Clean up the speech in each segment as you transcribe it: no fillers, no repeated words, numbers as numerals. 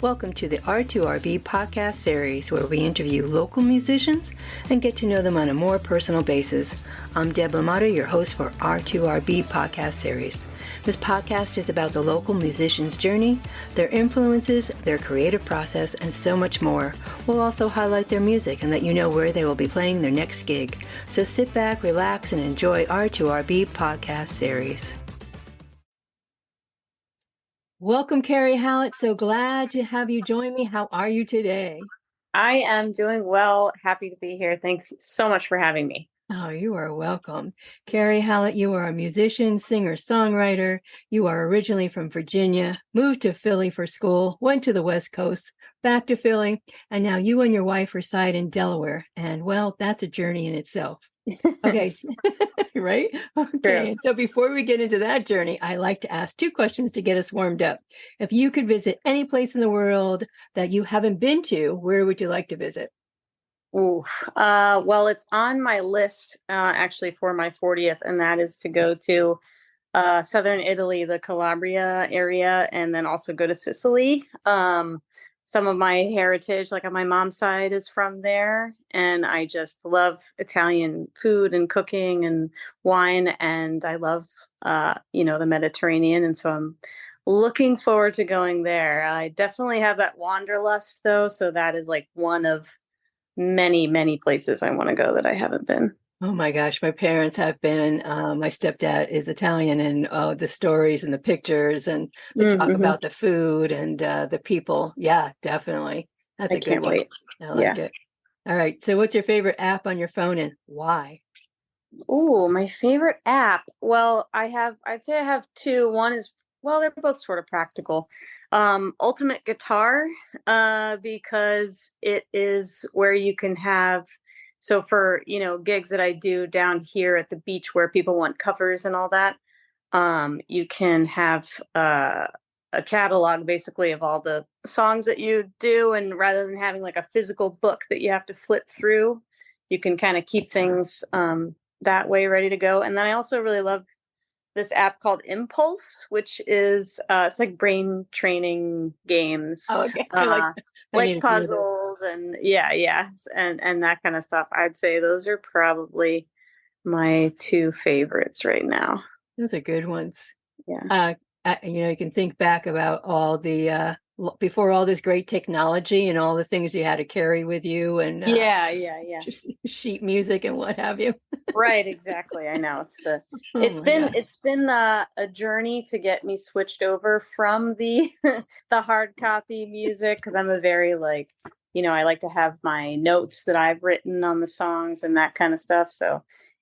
Welcome to the R2RB podcast series, where we interview local musicians and get to know them on a more personal basis. I'm Deb Lamato, your host for R2RB podcast series. This podcast is about the local musician's journey, their influences, their creative process, and so much more. We'll also highlight their music and let you know where they will be playing their next gig. So sit back, relax, and enjoy R2RB podcast series. Welcome, Kerry Hallett. So glad to have you join me. How are you today? I am doing well. Happy to be here. Thanks so much for having me. Oh, you are welcome. Kerry Hallett, you are a musician, singer, songwriter. You are originally from Virginia, moved to Philly for school, went to the West Coast, back to Philly, and now you and your wife reside in Delaware. And well, that's a journey in itself. Okay, right? Okay, and so before we get into that journey, I like to ask two questions to get us warmed up. If you could visit any place in the world that you haven't been to, where would you like to visit? Well, it's on my list actually for my 40th, and that is to go to southern Italy, the Calabria area, and then also go to Sicily. Some of my heritage, like on my mom's side, is from there, and I just love Italian food and cooking and wine, and I love the Mediterranean, and so I'm looking forward to going there. I definitely have that wanderlust though, so that is like one of many places I want to go that I haven't been. Oh my gosh, my parents have been. My stepdad is Italian, and the stories and the pictures and the talk about the food and the people. Yeah, definitely. That's a good one. Wait. I like it. All right. So what's your favorite app on your phone and why? Oh, my favorite app. Well, I'd say I have two. One is, well, they're both sort of practical. Ultimate Guitar, because it is where you can have, so for, gigs that I do down here at the beach where people want covers and all that, you can have a catalog basically of all the songs that you do. And rather than having like a physical book that you have to flip through, you can kind of keep things that way ready to go. And then I also really love this app called Impulse, which is it's like brain training games. Oh, okay. I like puzzles and and that kind of stuff. I'd say those are probably my two favorites right now. Those are good ones. Yeah. You can think back about all the before all this great technology and all the things you had to carry with you, and sheet music and what have you. Right, exactly. I know it's been a journey to get me switched over from the the hard copy music, because I'm a very I like to have my notes that I've written on the songs and that kind of stuff. So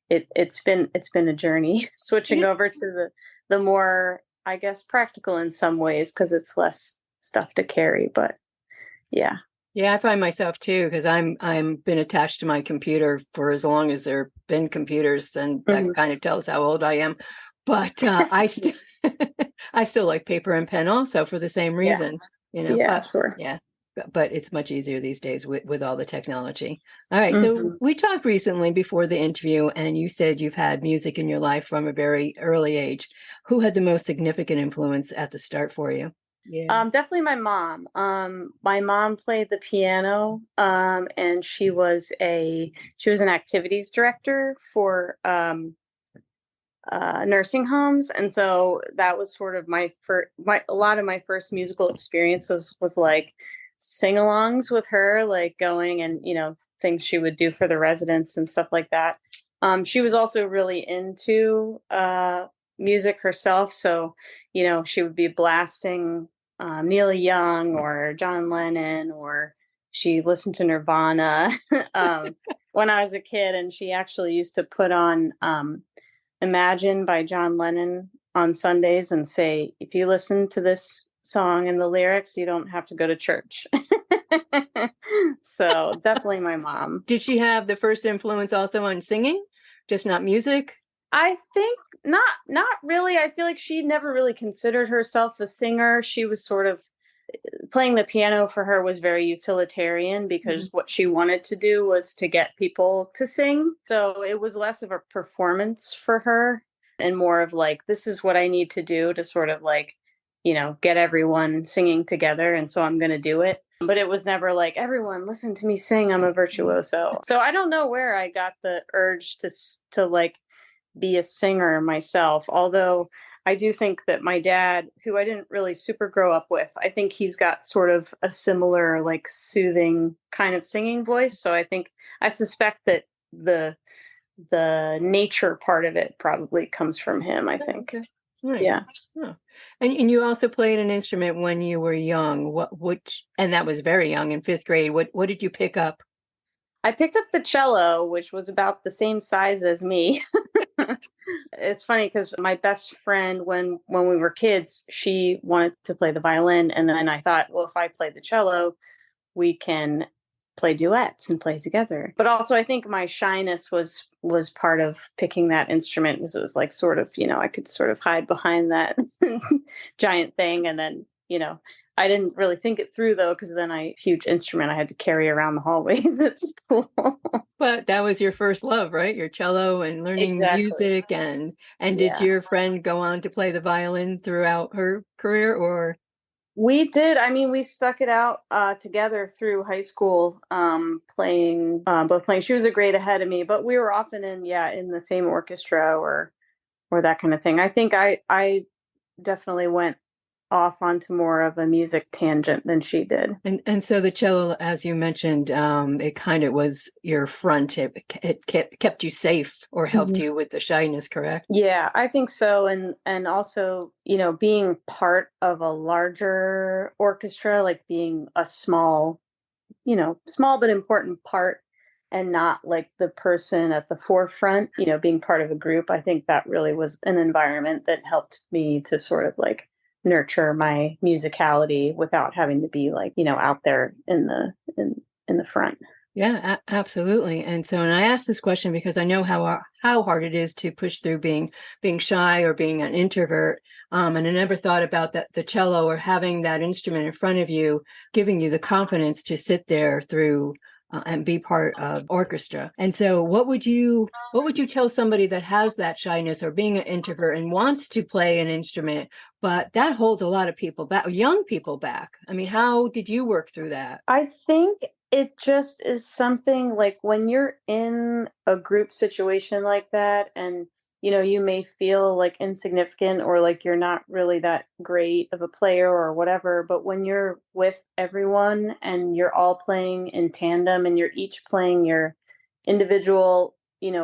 it's been a journey switching over to the more, I guess, practical in some ways, because it's less stuff to carry. But yeah. Yeah, I find myself too, because I'm been attached to my computer for as long as there have been computers, and that kind of tells how old I am. But I still like paper and pen also for the same reason. Sure. Yeah, but it's much easier these days with all the technology. All right, so we talked recently before the interview, and you said you've had music in your life from a very early age. Who had the most significant influence at the start for you? Yeah. Definitely my mom. My mom played the piano, and she was an activities director for nursing homes, and so that was sort of a lot of my first musical experiences was like sing-alongs with her, like going and things she would do for the residents and stuff like that. She was also really into music herself, so she would be blasting Neil Young or John Lennon, or she listened to Nirvana when I was a kid, and she actually used to put on Imagine by John Lennon on Sundays and say, if you listen to this song and the lyrics, you don't have to go to church. So definitely my mom. Did she have the first influence also on singing, just not music? I think not really. I feel like she never really considered herself a singer. She was sort of playing the piano for her was very utilitarian, because what she wanted to do was to get people to sing. So it was less of a performance for her and more of like, this is what I need to do to sort of like get everyone singing together. And so I'm going to do it. But it was never like, everyone listen to me sing, I'm a virtuoso. So I don't know where I got the urge to like be a singer myself. Although I do think that my dad, who I didn't really super grow up with, I think he's got sort of a similar, like, soothing kind of singing voice. So I suspect that the nature part of it probably comes from him, I think. Okay. Nice. Yeah. Oh. And you also played an instrument when you were young. And that was very young in fifth grade. What did you pick up? I picked up the cello, which was about the same size as me. It's funny because my best friend, when we were kids, she wanted to play the violin, and then I thought, well, if I play the cello, we can play duets and play together. But also, I think my shyness was part of picking that instrument, because it was like sort of, I could sort of hide behind that giant thing, and then I didn't really think it through, though, because then huge instrument I had to carry around the hallways at school. But that was your first love, right? Your cello and learning Exactly. music and did Yeah. your friend go on to play the violin throughout her career, or? We did. I mean, we stuck it out together through high school, playing, both playing. She was a grade ahead of me, but we were often in the same orchestra or that kind of thing. I think I definitely went off onto more of a music tangent than she did. And so the cello, as you mentioned, it kind of was your front. It kept you safe or helped you with the shyness, correct? Yeah, I think so. And also, being part of a larger orchestra, like being a small but important part, and not like the person at the forefront, being part of a group. I think that really was an environment that helped me to sort of like nurture my musicality without having to be like, out there in the front. Yeah, absolutely. And I asked this question because I know how hard it is to push through being shy or being an introvert. And I never thought about the cello or having that instrument in front of you, giving you the confidence to sit there through and be part of orchestra. And so, what would you tell somebody that has that shyness or being an introvert and wants to play an instrument, but that holds a lot of people back, young people back? I mean, how did you work through that? I think it just is something like when you're in a group situation like that, and you may feel like insignificant or like you're not really that great of a player or whatever, but when you're with everyone and you're all playing in tandem and you're each playing your individual,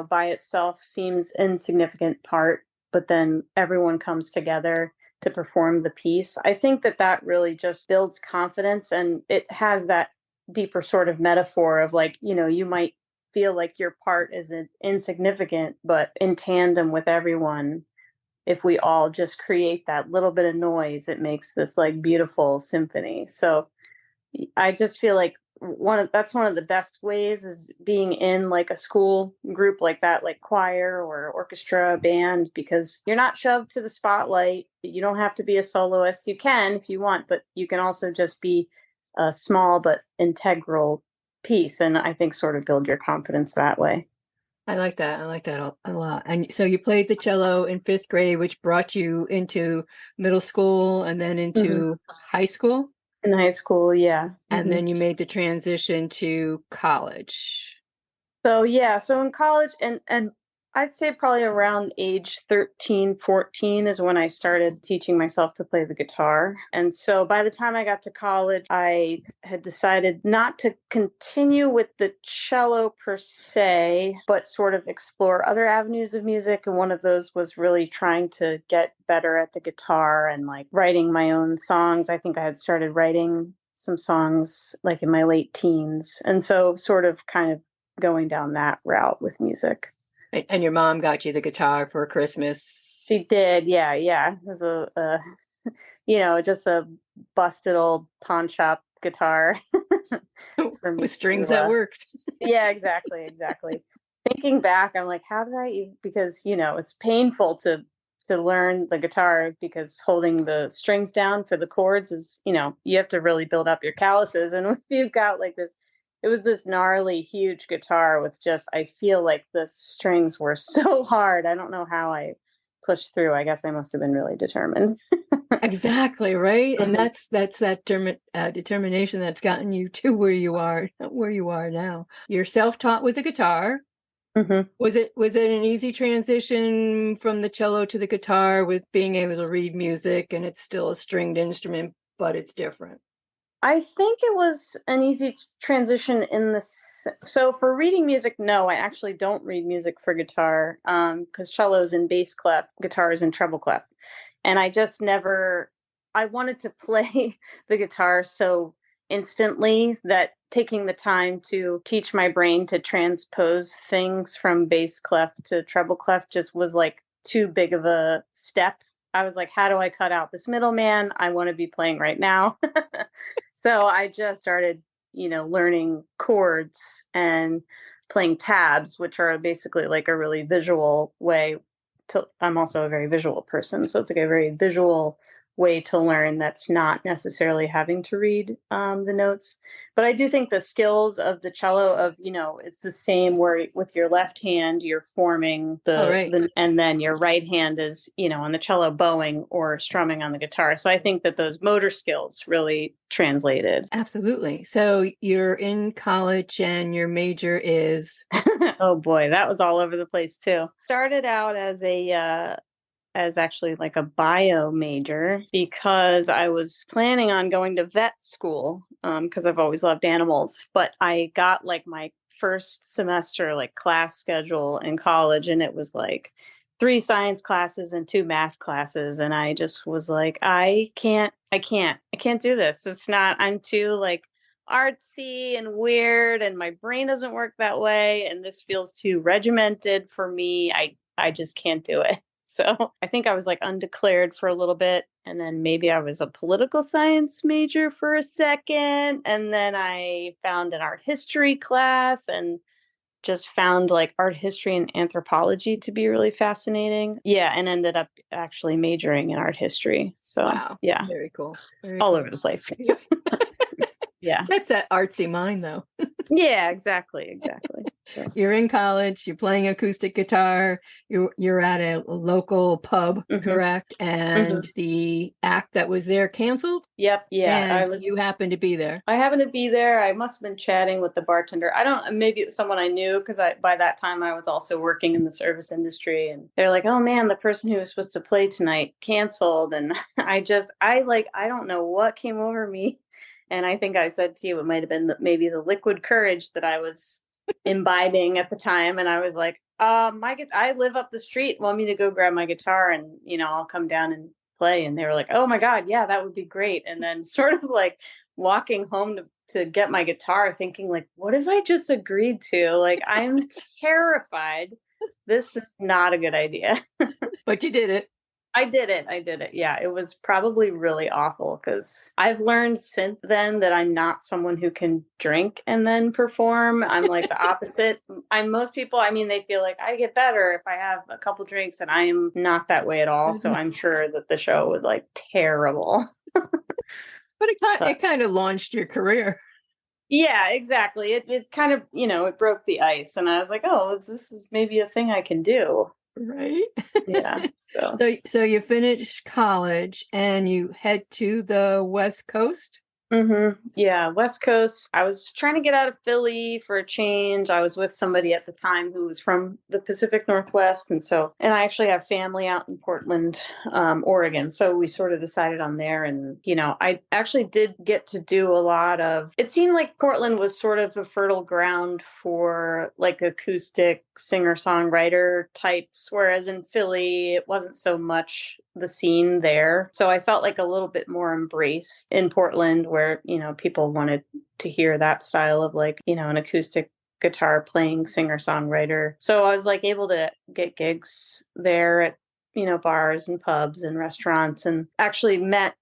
by itself seems insignificant part, but then everyone comes together to perform the piece. I think that really just builds confidence, and it has that deeper sort of metaphor of like, you might feel like your part isn't insignificant, but in tandem with everyone, if we all just create that little bit of noise, it makes this like beautiful symphony. So I just feel like that's one of the best ways is being in like a school group like that, like choir or orchestra, band, because you're not shoved to the spotlight. You don't have to be a soloist. You can if you want, but you can also just be a small but integral piece, and I think sort of build your confidence that way. I like that. I like that a lot. And so you played the cello in fifth grade, which brought you into middle school and then into high school. In high school, yeah. And then you made the transition to college. So yeah, so in college, and I'd say probably around age 13, 14 is when I started teaching myself to play the guitar. And so by the time I got to college, I had decided not to continue with the cello per se, but sort of explore other avenues of music. And one of those was really trying to get better at the guitar and like writing my own songs. I think I had started writing some songs like in my late teens. And so sort of kind of going down that route with music. And your mom got you the guitar for Christmas. She did, yeah, yeah. It was just a busted old pawn shop guitar for me With strings to, that worked. yeah, exactly. Thinking back, I'm like, how did I? Because it's painful to learn the guitar, because holding the strings down for the chords is, you have to really build up your calluses, and if you've got like this. It was this gnarly, huge guitar with just, I feel like the strings were so hard. I don't know how I push through. I guess I must have been really determined. Exactly, right? And Mhm. that's that determination that's gotten you to where you are now. You're self-taught with the guitar. Mhm. Was it an easy transition from the cello to the guitar with being able to read music and it's still a stringed instrument, but it's different? I think it was an easy transition in so for reading music, no, I actually don't read music for guitar, because cello's in bass clef, guitar is in treble clef, and I just never. I wanted to play the guitar so instantly that taking the time to teach my brain to transpose things from bass clef to treble clef just was like too big of a step. I was like, how do I cut out this middleman? I want to be playing right now. So I just started, learning chords and playing tabs, which are basically like a really visual way to. I'm also a very visual person, so it's like a very visual way to learn that's not necessarily having to read the notes. But I do think the skills of the cello it's the same where with your left hand you're forming All right. and then your right hand is, on the cello bowing or strumming on the guitar. So I think that those motor skills really translated. Absolutely. So you're in college and your major is Oh boy, that was all over the place too. Started out as actually like a bio major because I was planning on going to vet school because I've always loved animals. But I got like my first semester like class schedule in college, and it was like three science classes and two math classes, and I just was like, I can't do this. It's not. I'm too like artsy and weird, and my brain doesn't work that way, and this feels too regimented for me. I just can't do it. So I think I was like undeclared for a little bit. And then maybe I was a political science major for a second. And then I found an art history class and just found like art history and anthropology to be really fascinating. Yeah. And ended up actually majoring in art history. So wow, yeah, very cool. Very all cool. over the place. Yeah. Yeah. That's that artsy mind though. Yeah, exactly. Exactly. So, You're in college, you're playing acoustic guitar, you're at a local pub, mhm, correct? And mhm. the act that was there canceled Yep. Yeah. and you happen to be there. I happened to be there. I must have been chatting with the bartender. I don't, maybe it was someone I knew because by that time I was also working in the service industry, and they're like, "Oh man, the person who was supposed to play tonight canceled." And I don't know what came over me. And I think I said to you, it might have been maybe the liquid courage that I was imbibing at the time. And I was like, I live up the street. Want me to go grab my guitar and, I'll come down and play. And they were like, "Oh my God, yeah, that would be great." And then sort of like, walking home to get my guitar thinking like, what have I just agreed to? Like, I'm terrified. This is not a good idea. But you did it. I did it. I did it. Yeah, it was probably really awful because I've learned since then that I'm not someone who can drink and then perform. I'm like the opposite. I'm most people, I mean, they feel like I get better if I have a couple drinks, and I am not that way at all. So I'm sure that the show was like terrible. But But it kind of launched your career. yeah, exactly. It kind of, it broke the ice, and I was like, "Oh, this is maybe a thing I can do." Right. Yeah. So So you finish college and you head to the West Coast. Yeah, West Coast. I was trying to get out of Philly for a change. I was with somebody at the time who was from the Pacific Northwest, and I actually have family out in Portland, Oregon. So we sort of decided on there, and I actually did get to do a lot of. It seemed like Portland was sort of a fertile ground for like acoustic singer-songwriter types, whereas in Philly it wasn't so much the scene there. So I felt like a little bit more embraced in Portland where, people wanted to hear that style of like, an acoustic guitar playing singer-songwriter. So I was like able to get gigs there at bars and pubs and restaurants, and actually met,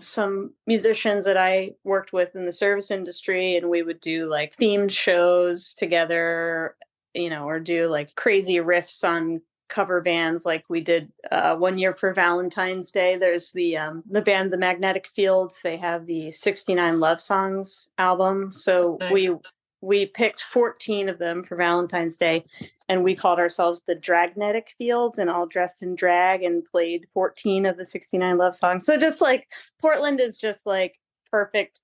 some musicians that I worked with in the service industry, and we would do like themed shows together, or do like crazy riffs on cover bands like we did one year for Valentine's Day. There's the band The Magnetic Fields. They have the 69 Love Songs album. So we Nice. we picked 14 of them for Valentine's Day, and we called ourselves the Dragnetic Fields, and all dressed in drag and played 14 of the 69 love songs. So just like Portland is just like perfect,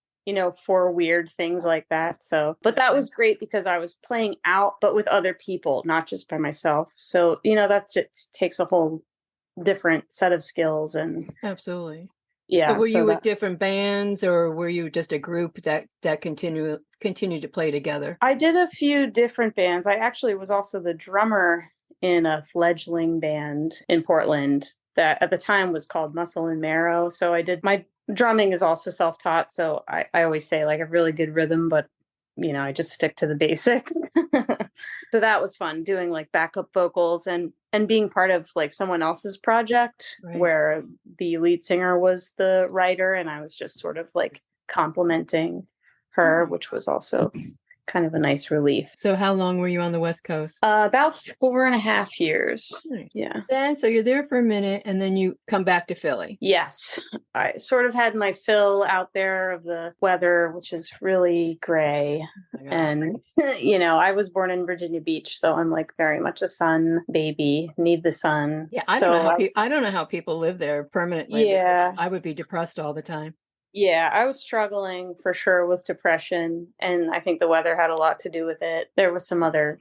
for weird things like that. So, but that was great because I was playing out, but with other people, not just by myself. So, that just takes a whole different set of skills. And Absolutely. yeah. So were you with that different bands, or were you just a group that continued to play together? I did a few different bands. I actually was also the drummer in a fledgling band in Portland that at the time was called Muscle and Marrow. So my drumming is also self-taught. So I always say like a really good rhythm, but I just stick to the basics. So that was fun doing like backup vocals and being part of like someone else's project, Right. where the lead singer was the writer and I was just sort of like complimenting her, which was also kind of a nice relief. So how long were you on the West Coast? About 4.5 years. Right. Yeah. Then, so you're there for a minute and then you come back to Philly. Yes. I sort of had my fill out there of the weather, which is really gray. And, I was born in Virginia Beach, so I'm like very much a sun baby, need the sun. Yeah, I don't know how people live there permanently. Yeah. I would be depressed all the time. Yeah, I was struggling for sure with depression, and I think the weather had a lot to do with it. There was some other,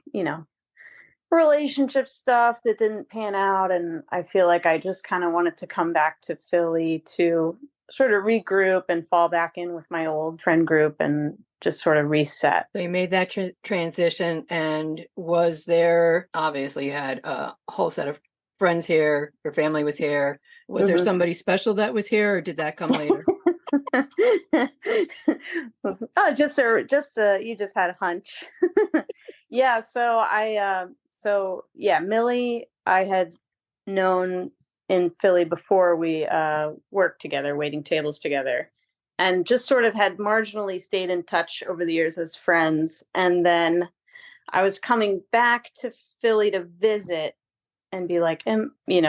relationship stuff that didn't pan out, and I feel like I just kind of wanted to come back to Philly to sort of regroup and fall back in with my old friend group and just sort of reset. So you made that transition, and was there, obviously you had a whole set of friends here, your family was here. Was there somebody special that was here, or did that come later? Oh, you just had a hunch. Yeah, Millie I had known in Philly before we worked together, waiting tables together, and just sort of had marginally stayed in touch over the years as friends. And then I was coming back to Philly to visit and be like,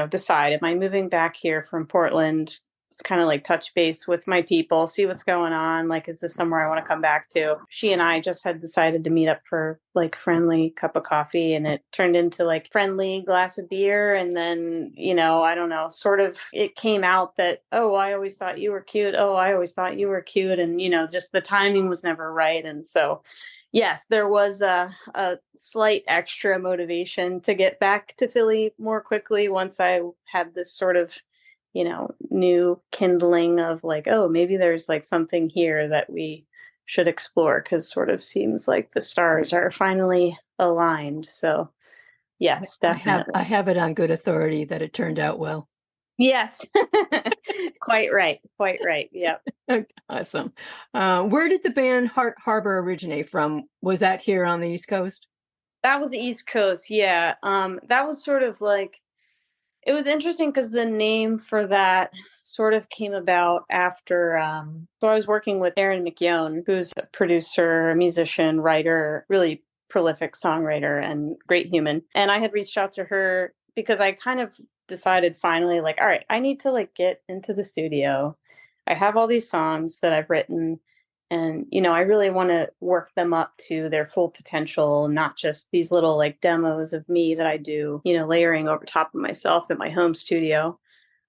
decide, am I moving back here from Portland? It's kind of like touch base with my people, see what's going on. Like, is this somewhere I want to come back to? She and I just had decided to meet up for like friendly cup of coffee, and it turned into like friendly glass of beer. And then, I don't know, sort of it came out that, oh, I always thought you were cute. Oh, I always thought you were cute. And, just the timing was never right. And so, yes, there was a slight extra motivation to get back to Philly more quickly once I had this sort of, new kindling of like, oh, maybe there's like something here that we should explore, because sort of seems like the stars are finally aligned. So yes, definitely. I have it on good authority that it turned out well. Yes. Quite right. Yeah. Awesome. Where did the band Heart Harbor originate from? Was that here on the East Coast? That was the East Coast. Yeah. That was sort of like, it was interesting because the name for that sort of came about after, so I was working with Erin McYown, who's a producer, a musician, writer, really prolific songwriter and great human. And I had reached out to her because I kind of decided finally, like, all right, I need to like get into the studio. I have all these songs that I've written, and I really want to work them up to their full potential, not just these little like demos of me that I do, layering over top of myself in my home studio.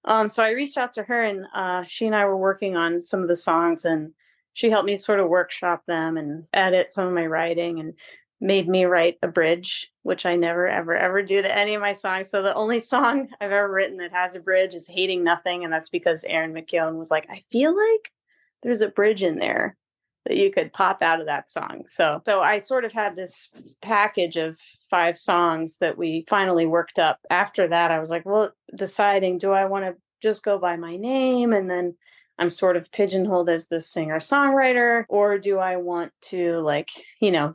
So I reached out to her, and she and I were working on some of the songs, and she helped me sort of workshop them and edit some of my writing, and made me write a bridge, which I never, ever, ever do to any of my songs. So the only song I've ever written that has a bridge is Hating Nothing. And that's because Erin McYown was like, I feel like there's a bridge in there that you could pop out of that song. So I sort of had this package of 5 songs that we finally worked up. After that, I was like, well, deciding, do I want to just go by my name and then I'm sort of pigeonholed as the singer-songwriter, or do I want to like,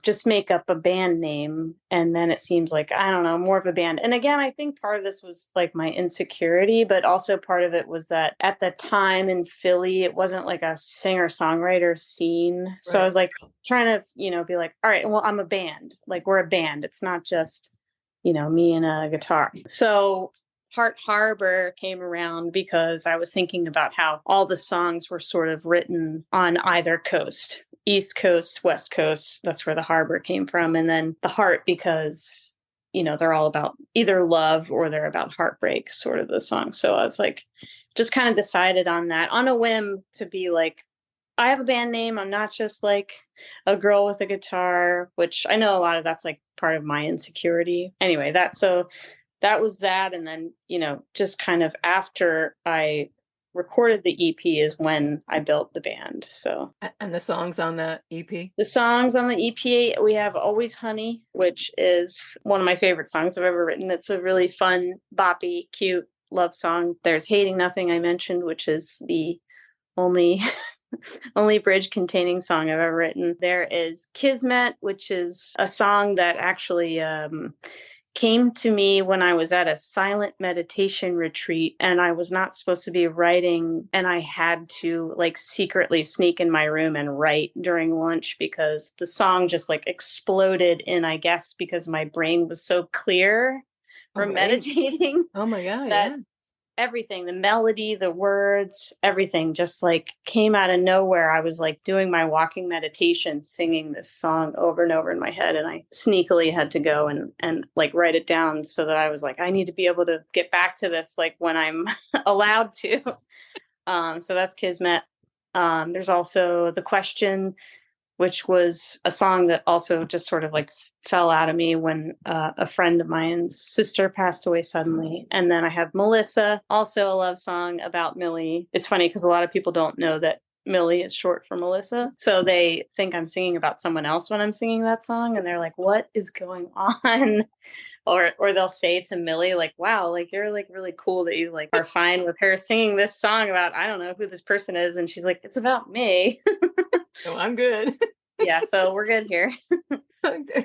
just make up a band name? And then it seems like, I don't know, more of a band. And again, I think part of this was like my insecurity, but also part of it was that at the time in Philly, it wasn't like a singer-songwriter scene. Right. So I was like trying to, be like, all right, well, I'm a band. Like we're a band. It's not just, me and a guitar. So Heart Harbor came around because I was thinking about how all the songs were sort of written on either coast. East Coast, West Coast. That's where the harbor came from. And then the heart, because, they're all about either love or they're about heartbreak, sort of the song. So I was like, just kind of decided on that on a whim to be like, I have a band name. I'm not just like a girl with a guitar, which I know a lot of that's like part of my insecurity. Anyway, that was that. And then, just kind of after I recorded the EP is when I built the band. So, And the songs on that EP? the songs on the EP, we have Always Honey, which is one of my favorite songs I've ever written. It's a really fun, boppy, cute love song. There's Hating Nothing, I mentioned, which is the only only bridge containing song I've ever written. There is Kismet, which is a song that actually came to me when I was at a silent meditation retreat, and I was not supposed to be writing, and I had to like secretly sneak in my room and write during lunch because the song just like exploded in, I guess, because my brain was so clear from meditating. Oh my God, that yeah. Everything, the melody, the words, everything just like came out of nowhere. I was like doing my walking meditation, singing this song over and over in my head. And I sneakily had to go and like write it down so that I was like, I need to be able to get back to this like when I'm allowed to. So that's Kismet. There's also The Question, which was a song that also just sort of like fell out of me when a friend of mine's sister passed away suddenly. And then I have Melissa, also a love song about Millie. It's funny because a lot of people don't know that Millie is short for Melissa. So they think I'm singing about someone else when I'm singing that song. And they're like, what is going on? Or they'll say to Millie, like, wow, like you're like really cool that you like are fine with her singing this song about, I don't know who this person is. And she's like, it's about me. So I'm good. Yeah, so we're good here.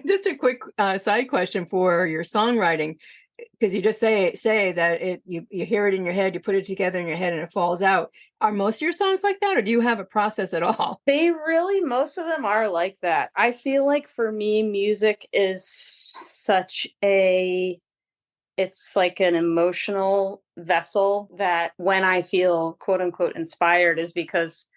Just a quick side question for your songwriting, because you just say that you hear it in your head, you put it together in your head and it falls out. Are most of your songs like that, or do you have a process at all? Most of them are like that. I feel like for me, music is it's like an emotional vessel that when I feel quote unquote inspired is because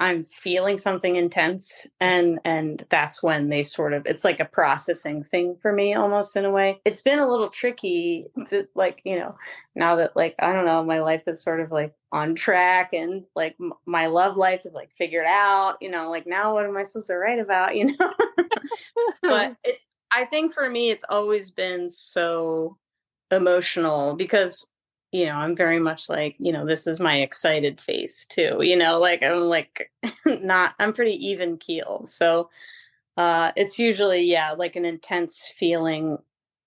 I'm feeling something intense, and that's when they sort of, it's like a processing thing for me almost in a way. It's been a little tricky to like, now that like, I don't know, my life is sort of like on track and like my love life is like figured out, like now what am I supposed to write about, But I think for me, it's always been so emotional because I'm very much like, this is my excited face too, like I'm like not, I'm pretty even keel. So it's usually, yeah, like an intense feeling,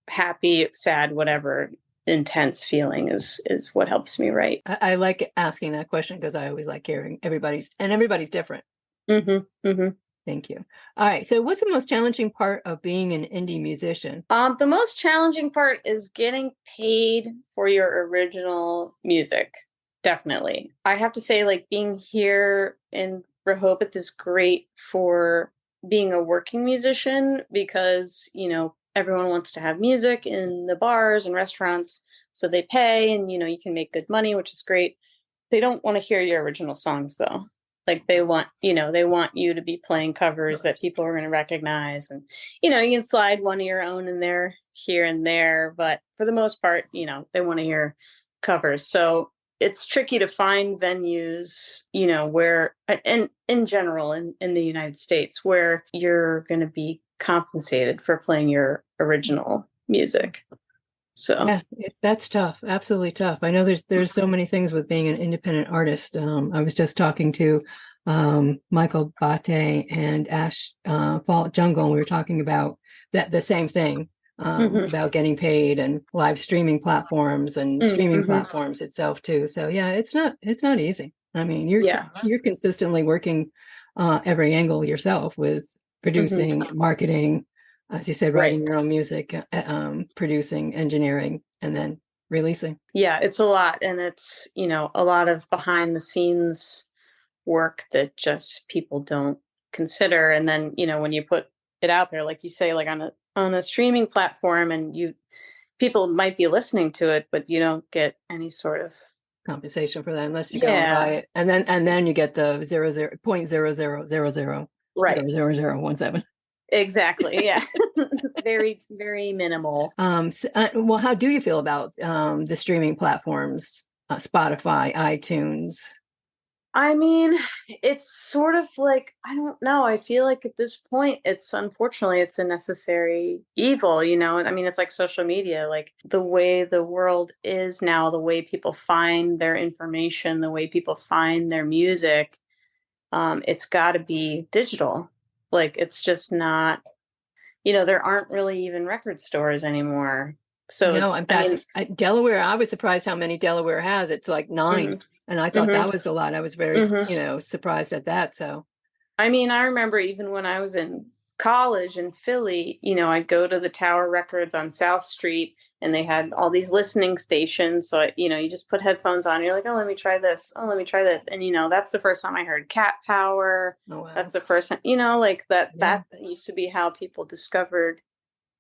happy, sad, whatever intense feeling is what helps me write. I like asking that question because I always like hearing everybody's different. Mm-hmm, mm-hmm. Thank you. All right. So what's the most challenging part of being an indie musician? The most challenging part is getting paid for your original music. Definitely. I have to say, like, being here in Rehoboth is great for being a working musician because, everyone wants to have music in the bars and restaurants. So they pay and, you can make good money, which is great. They don't want to hear your original songs though. Like they want you to be playing covers that people are going to recognize. And, you can slide one of your own in there here and there. But for the most part, they want to hear covers. So it's tricky to find venues, where, and in general, in the United States, where you're going to be compensated for playing your original music. So yeah, that's tough. Absolutely tough. I know there's so many things with being an independent artist. I was just talking to Michael Bate and Ash Fault Jungle, and we were talking about the same thing, about getting paid and live streaming platforms and streaming platforms itself too. So yeah, it's not easy. I mean, you're consistently working every angle yourself with producing, marketing, as you said, writing your own music, producing, engineering, and then releasing. Yeah, it's a lot. And it's, a lot of behind the scenes work that just people don't consider. And then, when you put it out there, like you say, like on a streaming platform and people might be listening to it, but you don't get any sort of compensation for that unless you go and buy it. And then you get the 0.0000 Right. 00017. Exactly. Yeah. It's very, very minimal. Well, how do you feel about the streaming platforms, Spotify, iTunes? I mean, it's sort of like, I don't know. I feel like at this point, it's unfortunately, it's a necessary evil, you know? I mean, it's like social media, like the way the world is now, the way people find their information, the way people find their music, it's got to be digital. Like, it's just not, there aren't really even record stores anymore. So No, it's, in I fact, mean, Delaware, I was surprised how many Delaware has. It's like 9. hmm And I thought hmm that was a lot. I was very, hmm surprised at that. So, I mean, I remember even when I was in college in Philly, I'd go to the Tower Records on South Street and they had all these listening stations. So, you just put headphones on. You're like, oh, let me try this. Oh, let me try this. And, that's the first time I heard Cat Power. oh, wow. That's the first time, like Yeah. that used to be how people discovered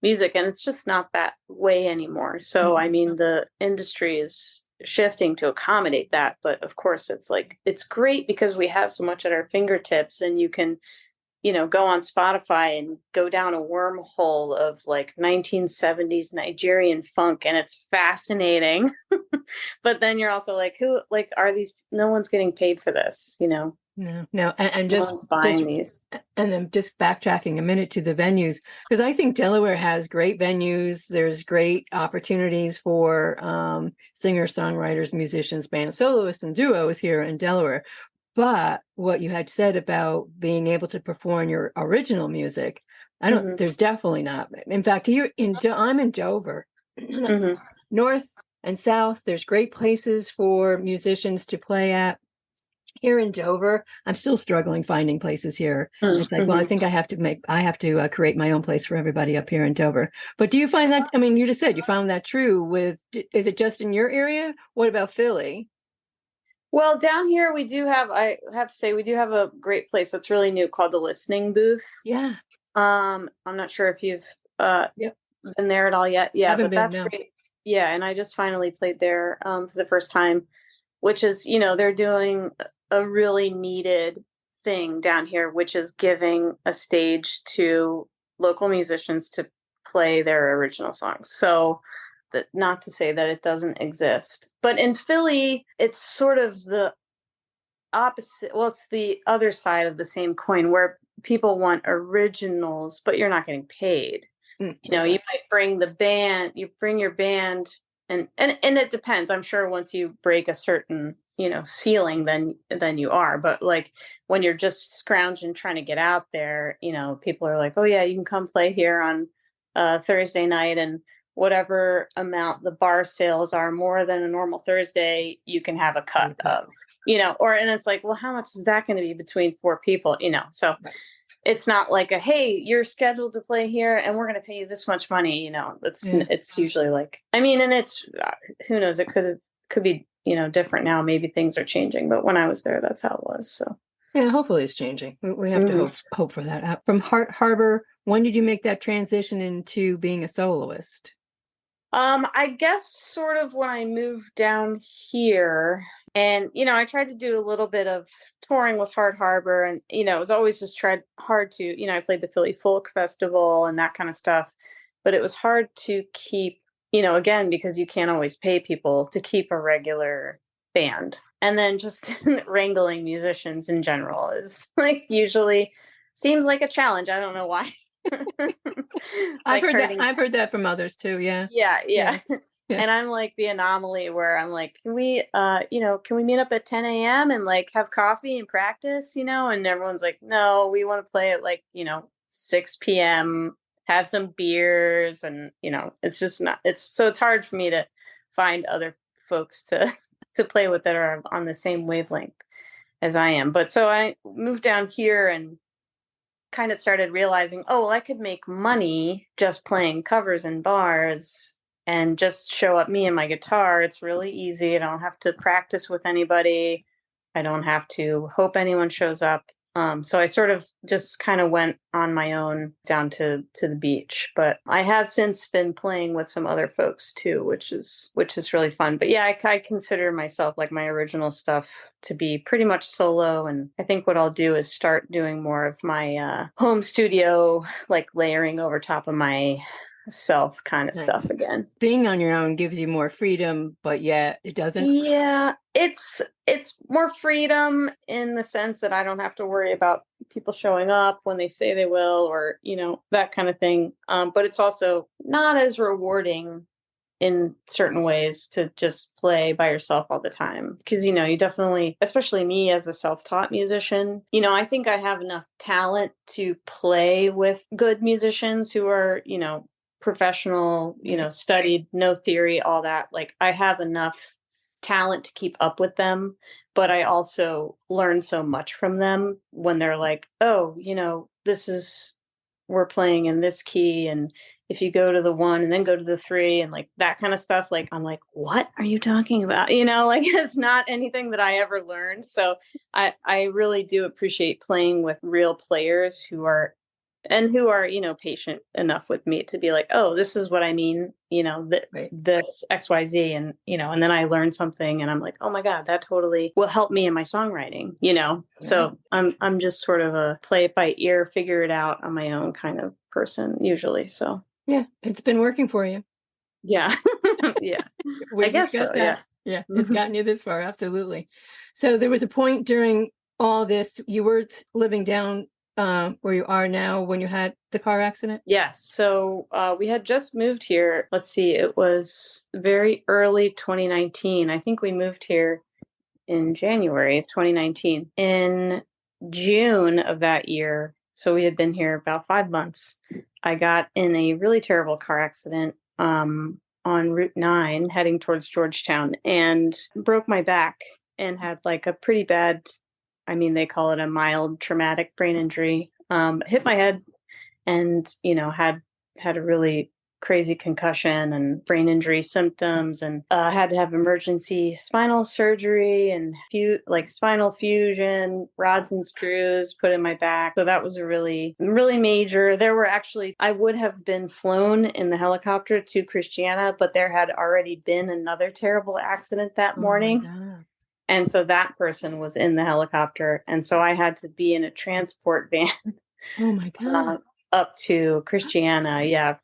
music. And it's just not that way anymore. So, I Mhm. mean, the industry is shifting to accommodate that. But of course, it's like, it's great because we have so much at our fingertips and you can go on Spotify and go down a wormhole of like 1970s Nigerian funk, and it's fascinating. But then you're also like, who, like, are these, no one's getting paid for this, No, no. And no just, one's buying just, these. and then just backtracking a minute to the venues, because I think Delaware has great venues. There's great opportunities for singers, songwriters, musicians, bands, soloists, and duos here in Delaware. But what you had said about being able to perform your original music, Hmm there's definitely not. In fact, I'm in Dover, hmm north and south. There's great places for musicians to play at. Here in Dover, I'm still struggling finding places here. And it's like, well, I hmm think I have to create my own place for everybody up here in Dover. But do you find that, I mean, you just said you found that true is it just in your area? What about Philly? Well, down here I have to say, we do have a great place that's really new called the Listening Booth. Yeah. I'm not sure if you've uh Yep. been there at all yet. Yeah, Haven't but been, that's no. great. Yeah, and I just finally played there for the first time, which is, they're doing a really needed thing down here, which is giving a stage to local musicians to play their original songs. So that, not to say that it doesn't exist, but in Philly, it's sort of the opposite. Well, it's the other side of the same coin where people want originals, but you're not getting paid. Mm. You might you bring your band, and it depends. I'm sure once you break a certain, ceiling, then you are. But like when you're just scrounging trying to get out there, people are like, "Oh yeah, you can come play here on Thursday night, and whatever amount the bar sales are more than a normal Thursday, you can have a cut Okay. of." And it's like, well, how much is that going to be between four people? So Right. it's not like a, hey, you're scheduled to play here and we're going to pay you this much money. Yeah. It's usually like, I mean, and it's who knows, could be, different now. Maybe things are changing, but when I was there, that's how it was. So Yeah, hopefully it's changing. We have to mhm. hope for that. From Harbor, when did you make that transition into being a soloist? I guess sort of when I moved down here, and I tried to do a little bit of touring with Hard Harbor, and it was always just tried hard to, I played the Philly Folk Festival and that kind of stuff, but it was hard to keep, again, because you can't always pay people to keep a regular band. And then just wrangling musicians in general is like usually seems like a challenge. I don't know why. It's like hurting. I've heard that from others too. Yeah. Yeah, Yeah. yeah. Yeah. And I'm like the anomaly where I'm like, can we meet up at 10 a.m. and like have coffee and practice, And everyone's like, no, we want to play at like, 6 p.m., have some beers. And, it's just not, it's hard for me to find other folks to, to play with that are on the same wavelength as I am. But so I moved down here and kind of started realizing, oh, well, I could make money just playing covers in bars and just show up me and my guitar. It's really easy. I don't have to practice with anybody. I don't have to hope anyone shows up. So I sort of just kind of went on my own down to the beach. But I have since been playing with some other folks too, which is really fun. But yeah, I consider myself like my original stuff to be pretty much solo. And I think what I'll do is start doing more of my home studio, like layering over top of my self kind of stuff Nice. again. Being on your own gives you more freedom, but yet it doesn't. Yeah, it's more freedom in the sense that I don't have to worry about people showing up when they say they will, or that kind of thing. But it's also not as rewarding in certain ways to just play by yourself all the time, because you definitely, especially me as a self-taught musician, I think I have enough talent to play with good musicians who are professional, Right. studied, no theory, all that. Like, I have enough talent to keep up with them, but I also learn so much from them when they're like, oh, this is, we're playing in this key, and if you go to the one and then go to the three and like that kind of stuff, like I'm like, what are you talking about? Like, it's not anything that I ever learned. So I really do appreciate playing with real players who are patient enough with me to be like, oh, this is what I mean, Right. this XYZ, and then I learn something and I'm like, oh my God, that totally will help me in my songwriting. Right. So I'm just sort of a play it by ear, figure it out on my own kind of person usually. So Yeah. It's been working for you. yeah. Yeah. I We've guess got so, yeah. that. Yeah. It's gotten you this far. Absolutely. So there was a point during all this, you were living down where you are now when you had the car accident? Yes. So we had just moved here. Let's see, it was very early 2019. I think we moved here in January of 2019. In June of that year, so we had been here about 5 months, I got in a really terrible car accident on Route 9 heading towards Georgetown, and broke my back and had like a pretty bad, I mean, they call it a mild traumatic brain injury. Hit my head and had a really crazy concussion and brain injury symptoms, and had to have emergency spinal surgery and like spinal fusion, rods and screws put in my back. So that was a really really major. There were actually, I would have been flown in the helicopter to Christiana, but there had already been another terrible accident that Oh my morning, God. and so that person was in the helicopter, and so I had to be in a transport van Oh my God. uh, up to Christiana. Yeah,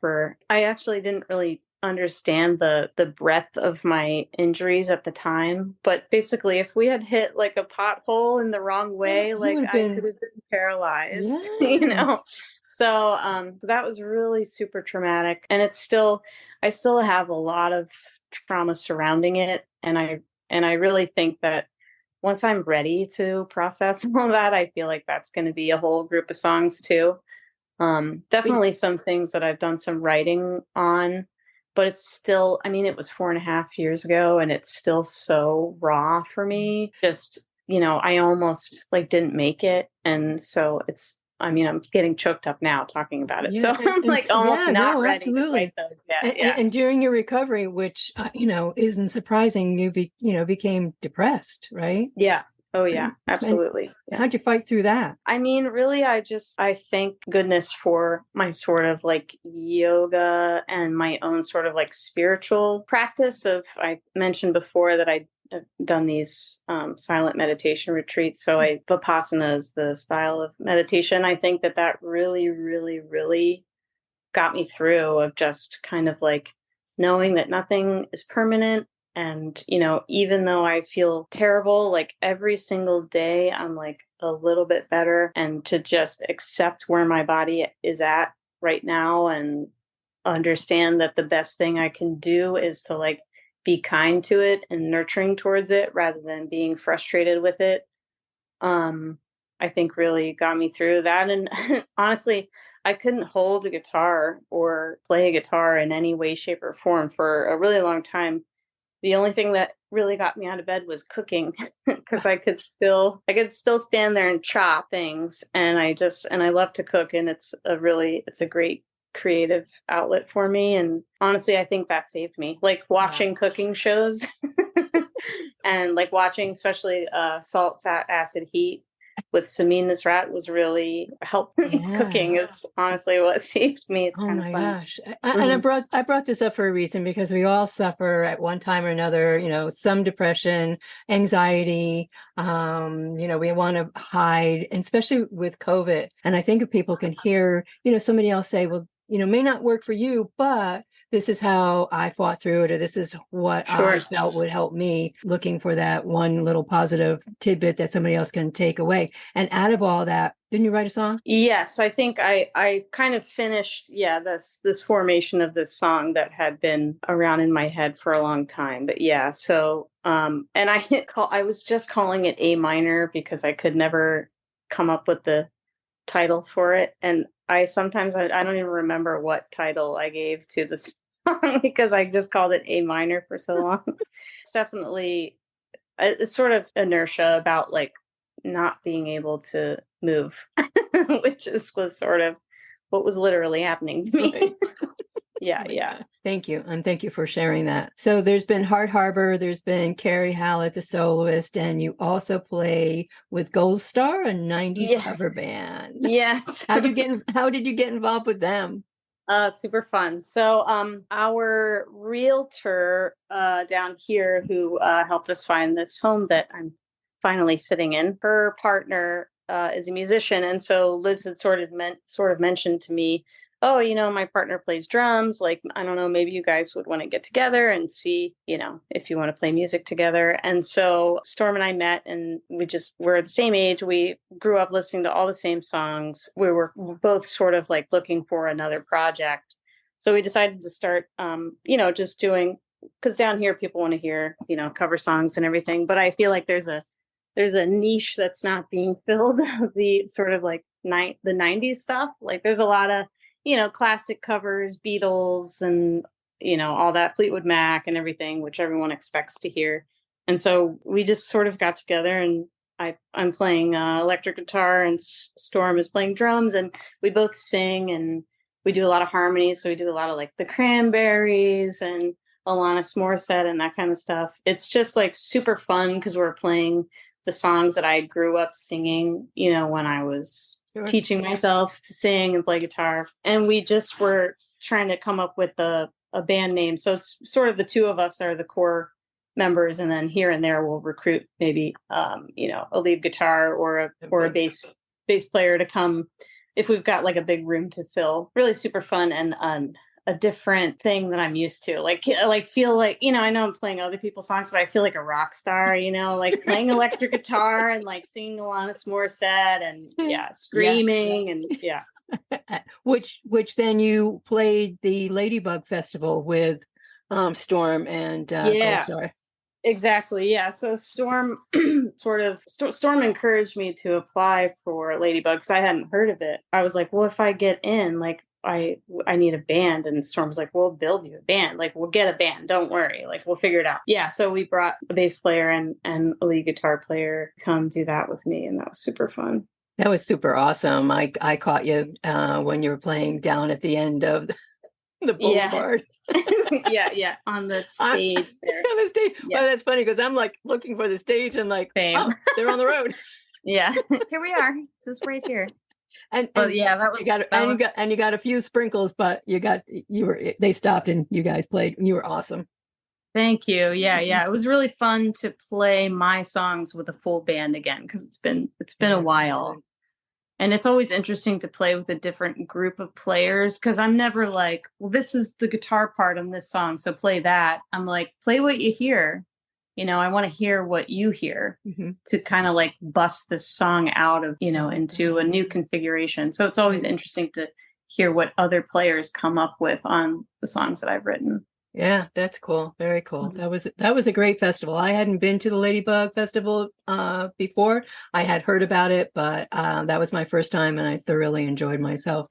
I actually didn't really understand the breadth of my injuries at the time, but basically, if we had hit like a pothole in the wrong Yeah, way, you like would have I could been, have been paralyzed. yeah. So that was really super traumatic, and I still have a lot of trauma surrounding it, and I really think that once I'm ready to process all that, I feel like that's going to be a whole group of songs too. But Definitely some things that I've done some writing on, but it's still, I mean, it was 4.5 years ago and it's still so raw for me. Just, I almost like didn't make it. And so I mean, I'm getting choked up now talking about it. yeah, So I'm like almost yeah, not no, ready to write absolutely. those yet. And, Yeah. and during your recovery, which isn't surprising, became depressed, right? Yeah. Oh, yeah. And Absolutely. Yeah. how'd you fight through that? I mean, really, I thank goodness for my sort of like yoga and my own sort of like spiritual practice of, I mentioned before that I've done these silent meditation retreats. So Vipassana is the style of meditation. I think that really, really, really got me through, of just kind of like knowing that nothing is permanent. And, even though I feel terrible, like every single day, I'm like a little bit better, and to just accept where my body is at right now and understand that the best thing I can do is to like be kind to it and nurturing towards it rather than being frustrated with it. um, I think really got me through that. And honestly, I couldn't hold a guitar or play a guitar in any way, shape, or form for a really long time. The only thing that really got me out of bed was cooking, because I could still stand there and chop things, and I love to cook, and it's a great creative outlet for me. And honestly, I think that saved me. Like Wow. watching cooking shows and like watching especially Salt, Fat, Acid, Heat. with Samin Nosrat was really helpful. Yeah. Cooking is honestly what saved me. It's Oh kind of my funny. gosh. And Mhm. I brought this up for a reason because we all suffer at one time or another, some depression, anxiety. We want to hide, and especially with COVID. And I think if people can hear, somebody else say, well, may not work for you, but this is how I fought through it, or this is what I Sure. felt would help me, looking for that one little positive tidbit that somebody else can take away. And out of all that, didn't you write a song? Yes, I think I kind of finished, this formation of this song that had been around in my head for a long time. But yeah, so and I was just calling it A minor because I could never come up with the title for it. And I don't even remember what title I gave to the song because I just called it A minor for so long. It's definitely it's sort of inertia about like not being able to move, which was sort of what was literally happening to me. Right. Yeah, Oh my yeah. God. Thank you. And thank you for sharing that. So there's been Hard Harbor, there's been Kerry Hallett, the soloist, and you also play with Gold Star, a 90s Yeah. cover band. Yes. How did you get involved with them? Super fun. So, our realtor down here who helped us find this home that I'm finally sitting in, her partner is a musician, and so Liz had sort of mentioned to me, "Oh, my partner plays drums. Like, I don't know, maybe you guys would want to get together and see, if you want to play music together." And so Storm and I met, and we're the same age. We grew up listening to all the same songs. We were both sort of like looking for another project. So we decided to start, just doing, because down here people want to hear, cover songs and everything. But I feel like there's a niche that's not being filled. The sort of like the 90s stuff. Like there's a lot of, classic covers, Beatles and, all that, Fleetwood Mac and everything, which everyone expects to hear. And so we just sort of got together, and I'm playing electric guitar, and Storm is playing drums, and we both sing, and we do a lot of harmonies. So we do a lot of like the Cranberries and Alanis Morissette and that kind of stuff. It's just like super fun because we're playing the songs that I grew up singing, when I was Sure. teaching myself to sing and play guitar. And we just were trying to come up with a band name. So it's sort of the two of us are the core members, and then here and there we'll recruit maybe a lead guitar or a bass player to come if we've got like a big room to fill. Really super fun, and a different thing that I'm used to. Like feel like, I know I'm playing other people's songs, but I feel like a rock star, like playing electric guitar and like singing Alanis Morissette and yeah, Yeah. screaming and yeah. Which then you played the Ladybug Festival with Storm and Gold Yeah. Star. Exactly. Yeah. So Storm encouraged me to apply for Ladybug because I hadn't heard of it. I was like, well, if I get in, like I need a band, and Storm was like, we'll build you a band. Like we'll get a band. Don't worry. Like we'll figure it out. Yeah. So we brought a bass player and a lead guitar player come do that with me, and that was super fun. That was super awesome. I caught you when you were playing down at the end of the Yeah. boulevard. Yeah. On the On stage there. the stage. Yeah. Well, that's funny because I'm like looking for the stage and like, Same. oh, they're on the road. Yeah. Here we are, just right here. And But yeah, you got a few sprinkles, but they stopped and you guys played. You were awesome. Thank you. Yeah. It was really fun to play my songs with a full band again because it's been a while. And it's always interesting to play with a different group of players because I'm never like, well, this is the guitar part on this song, so play that. I'm like, play what you hear. I want to hear what you hear to kind of like bust this song out of, into a new configuration. So it's always interesting to hear what other players come up with on the songs that I've written. Yeah, that's cool. Very cool. Mhm. That was a great festival. I hadn't been to the Ladybug Festival before. I had heard about it, but that was my first time and I thoroughly enjoyed myself.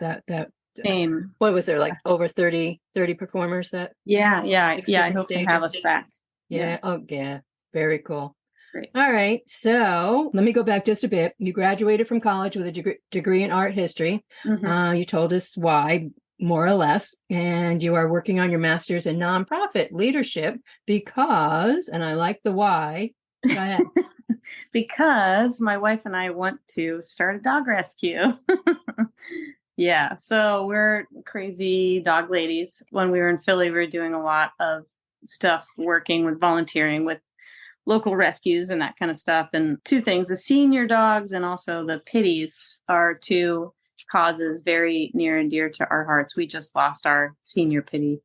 Same. What was there, like over 30 performers, that Yeah. 6 I different hope to have stages? us back. Yeah. Oh, yeah. Very cool. Great. All right. So let me go back just a bit. You graduated from college with a degree in art history. You told us why, more or less, and you are working on your master's in nonprofit leadership because, and I like the why, Go ahead. Because my wife and I want to start a dog rescue. Yeah, so we're crazy dog ladies. When we were in Philly, we were doing a lot of stuff, working with volunteering with local rescues and that kind of stuff. And two things, the senior dogs and also the pitties are two causes very near and dear to our hearts. We just lost our senior pitty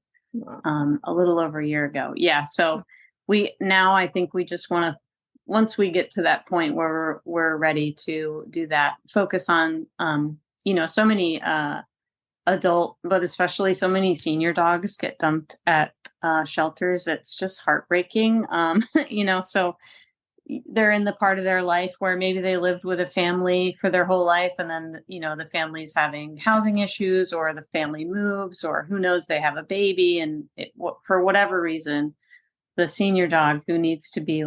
a little over a year ago. Yeah, so I think we just want to, once we get to that point where we're ready to do that, focus on so many adult, but especially so many senior dogs get dumped at shelters. It's just heartbreaking. So they're in the part of their life where maybe they lived with a family for their whole life, and then the family's having housing issues, or the family moves, or who knows, they have a baby, and for whatever reason, the senior dog who needs to be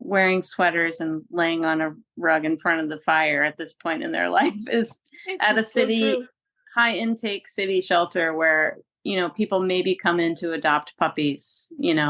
wearing sweaters and laying on a rug in front of the fire at this point in their life is at a city high intake city shelter where people maybe come in to adopt puppies,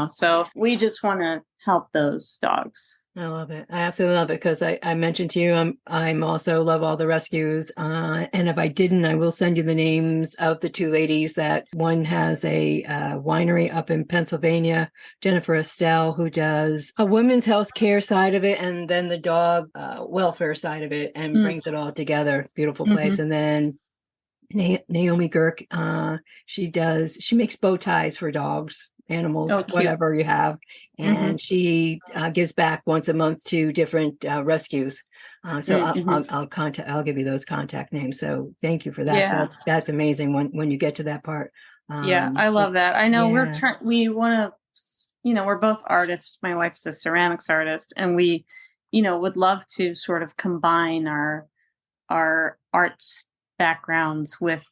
so we just want to help those dogs. I love it. I absolutely love it, because I mentioned to you, I'm also love all the rescues. And if I didn't, I will send you the names of the two ladies. That one has a winery up in Pennsylvania, Jennifer Estelle, who does a women's health care side of it, and then the dog welfare side of it, and brings it all together. Beautiful place. And then Naomi Girk, she makes bow ties for dogs, animals, whatever you have. And she gives back once a month to different rescues. I'll give you those contact names. So thank you for that. Yeah. That's amazing when you get to that part. I love that. I know we want to, we're both artists. My wife's a ceramics artist, and we, would love to sort of combine our arts backgrounds with,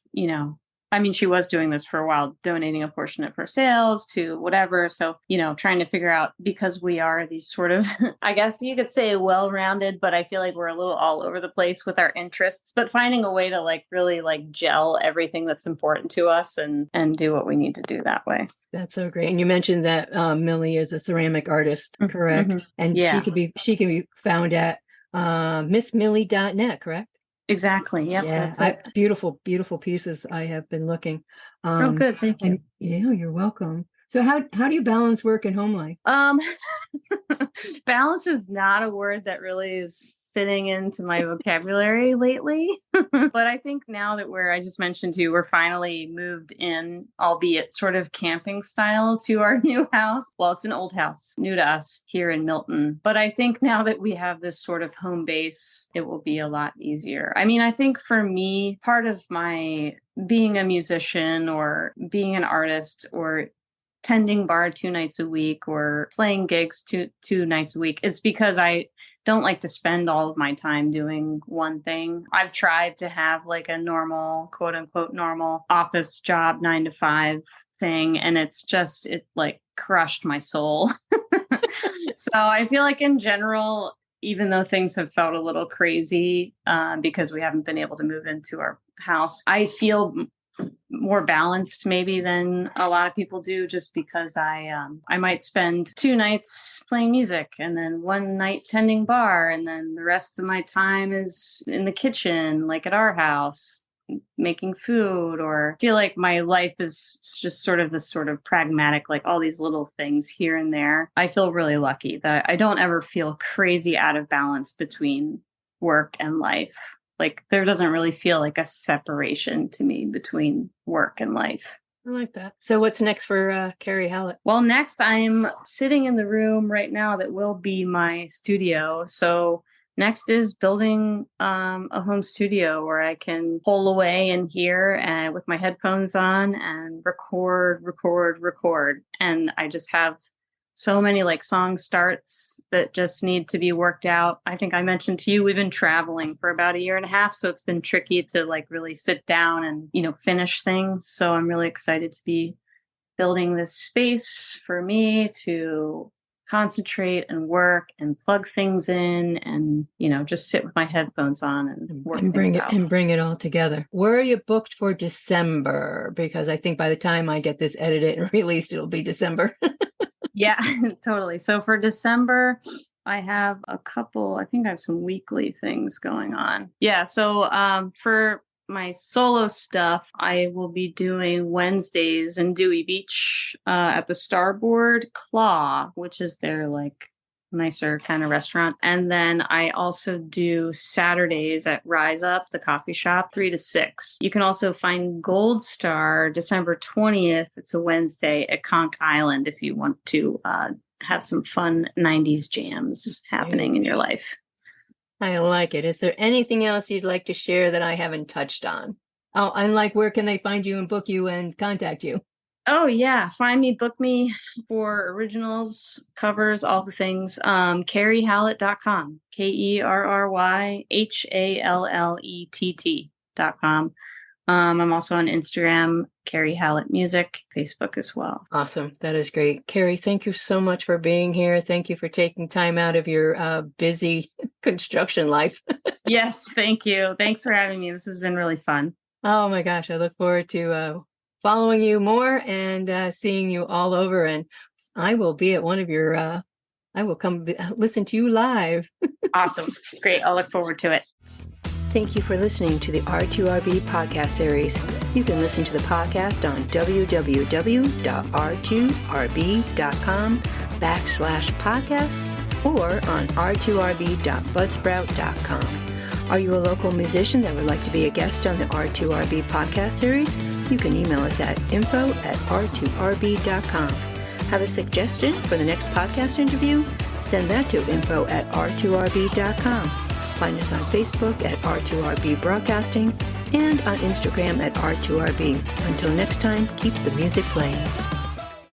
she was doing this for a while, donating a portion of her sales to whatever. So, trying to figure out, because we are these sort of, I guess you could say, well-rounded, but I feel like we're a little all over the place with our interests, but finding a way to really gel everything that's important to us and do what we need to do that way. That's so great. And you mentioned that Millie is a ceramic artist, correct? And she can be found at missmillie.net, correct? Exactly. Yep, yeah. Beautiful pieces. I have been looking. Oh, good. Thank you. You're welcome. So how do you balance work and home life? Balance is not a word that really is fitting into my vocabulary lately. But I think now that I just mentioned to you, we're finally moved in, albeit sort of camping style, to our new house. Well, it's an old house, new to us here in Milton. But I think now that we have this sort of home base, it will be a lot easier. I think for me, part of my being a musician or being an artist or tending bar 2 nights a week or playing gigs two nights a week, it's because I don't like to spend all of my time doing one thing. I've tried to have a normal, quote unquote, normal office job, 9 to 5 thing. And it crushed my soul. So I feel like in general, even though things have felt a little crazy because we haven't been able to move into our house, I feel more balanced maybe than a lot of people do, just because I might spend 2 nights playing music and then 1 night tending bar, and then the rest of my time is in the kitchen, at our house, making food, or feel like my life is just sort of this sort of pragmatic, all these little things here and there. I feel really lucky that I don't ever feel crazy out of balance between work and life. There doesn't really feel like a separation to me between work and life. I like that. So what's next for Kerry Hallett? Well, next I'm sitting in the room right now that will be my studio. So next is building a home studio where I can pull away in here and with my headphones on and record. And I just have so many song starts that just need to be worked out. I think I mentioned to you, we've been traveling for about 1.5 years. So it's been tricky to really sit down and, finish things. So I'm really excited to be building this space for me to concentrate and work and plug things in and, just sit with my headphones on and work and bring things it out. and bring it all together. Where are you booked for December? Because I think by the time I get this edited and released, it'll be December. Yeah, totally. So for December, I have a couple, I think I have some weekly things going on. Yeah, so for my solo stuff, I will be doing Wednesdays in Dewey Beach at the Starboard Claw, which is their like nicer kind of restaurant. And then I also do Saturdays at Rise Up, the coffee shop, 3 to 6. You can also find Gold Star December 20th. It's a Wednesday at Conch Island if you want to have some fun 90s jams happening in your life. I like it. Is there anything else you'd like to share that I haven't touched on? Oh, and like, where can they find you and book you and contact you? Oh yeah, find me, book me for originals, covers, all the things. KerryHallett.com. KerryHallett.com. I'm also on Instagram, Kerry Hallett Music, Facebook as well. Awesome. That is great. Kerry, thank you so much for being here. Thank you for taking time out of your busy construction life. Yes, thank you. Thanks for having me. This has been really fun. Oh my gosh. I look forward to following you more and seeing you all over. And I will be at one of your, I will come listen to you live. Awesome. Great. I'll look forward to it. Thank you for listening to the R2RB podcast series. You can listen to the podcast on www.r2rb.com/podcast or on r2rb.buzzsprout.com. Are you a local musician that would like to be a guest on the R2RB podcast series? You can email us at info@r2rb.com. Have a suggestion for the next podcast interview? Send that to info@r2rb.com. Find us on Facebook at R2RB Broadcasting and on Instagram at R2RB. Until next time, keep the music playing.